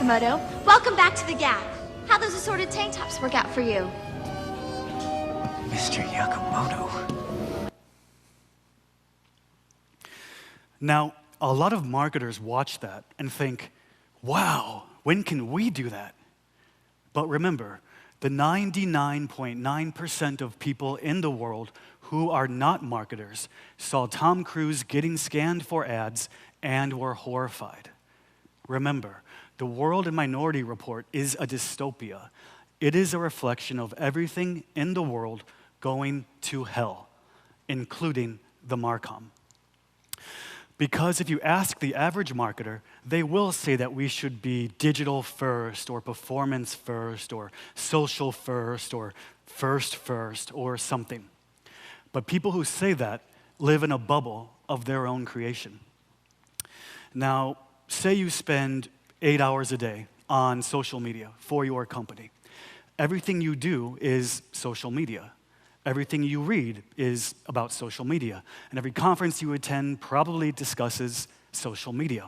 Yakamoto. Welcome back to the Gap. How those assorted tank tops work out for you? Mr. Yakamoto. Now, a lot of marketers watch that and think, wow, when can we do that? But remember, the 99.9% of people in the world who are not marketers saw Tom Cruise getting scanned for ads and were horrified. Remember, the World and Minority Report is a dystopia. It is a reflection of everything in the world going to hell, including the Marcom. Because if you ask the average marketer, they will say that we should be digital first, or performance first, or social first, or first, or something. But people who say that live in a bubble of their own creation. Now, say you spend 8 hours a day on social media for your company. Everything you do is social media. Everything you read is about social media. And every conference you attend probably discusses social media.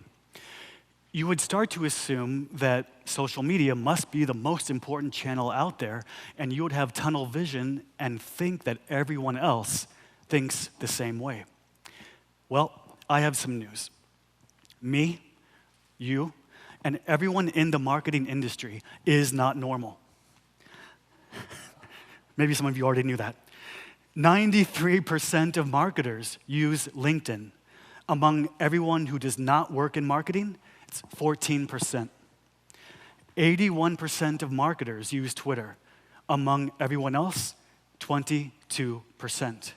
You would start to assume that social media must be the most important channel out there, and you would have tunnel vision and think that everyone else thinks the same way. Well, I have some news. Me, you, and everyone in the marketing industry is not normal. Maybe some of you already knew that. 93% of marketers use LinkedIn. Among everyone who does not work in marketing, it's 14%. 81% of marketers use Twitter. Among everyone else, 22%.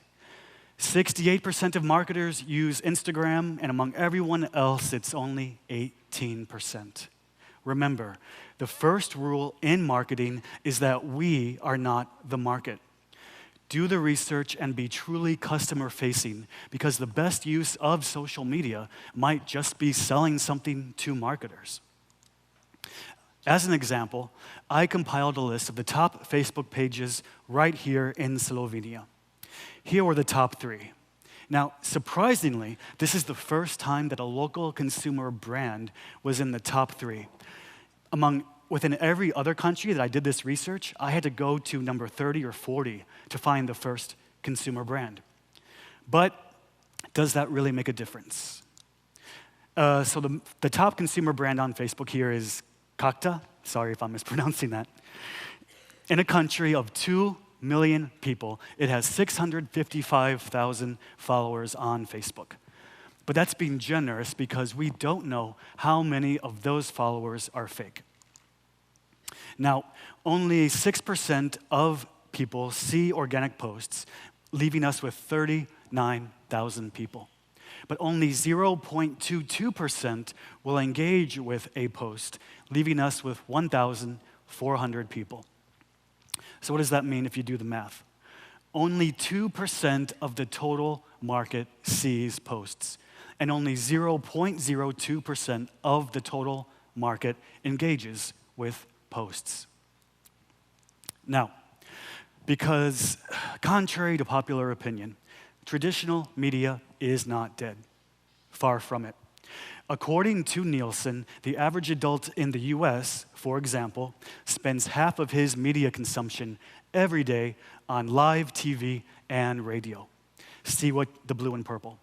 68% of marketers use Instagram, and among everyone else, it's only 18%. Remember, the first rule in marketing is that we are not the market. Do the research and be truly customer-facing, because the best use of social media might just be selling something to marketers. As an example, I compiled a list of the top Facebook pages right here in Slovenia. Here were the top 3. Now, surprisingly, this is the first time that a local consumer brand was in the top 3. Within every other country that I did this research, I had to go to number 30 or 40 to find the first consumer brand. But does that really make a difference? So the top consumer brand on Facebook here is Kakta. Sorry if I'm mispronouncing that. In a country of 2 million people, it has 655,000 followers on Facebook. But that's being generous because we don't know how many of those followers are fake. Now, only 6% of people see organic posts, leaving us with 39,000 people. But only 0.22% will engage with a post, leaving us with 1,400 people. So what does that mean if you do the math? Only 2% of the total market sees posts, and only 0.02% of the total market engages with posts. Now, because contrary to popular opinion, traditional media is not dead. Far from it. According to Nielsen, the average adult in the US, for example, spends half of his media consumption every day on live TV and radio. See what the blue and purple.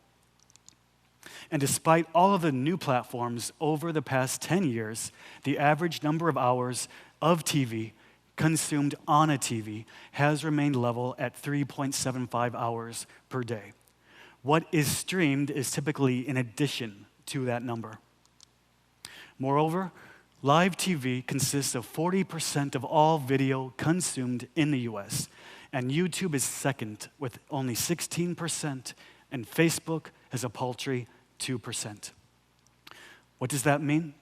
And despite all of the new platforms over the past 10 years, the average number of hours of TV consumed on a TV has remained level at 3.75 hours per day. What is streamed is typically in addition to that number. Moreover, live TV consists of 40% of all video consumed in the US, and YouTube is second with only 16%, and Facebook has a paltry 2%. What does that mean?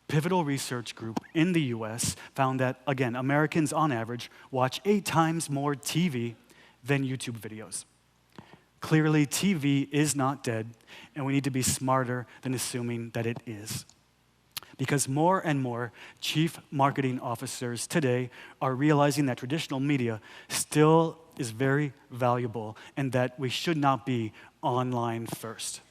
Pivotal Research Group in the US found that, again, Americans on average watch 8 times more TV than YouTube videos. Clearly, TV is not dead, and we need to be smarter than assuming that it is. Because more and more chief marketing officers today are realizing that traditional media still is very valuable and that we should not be online first.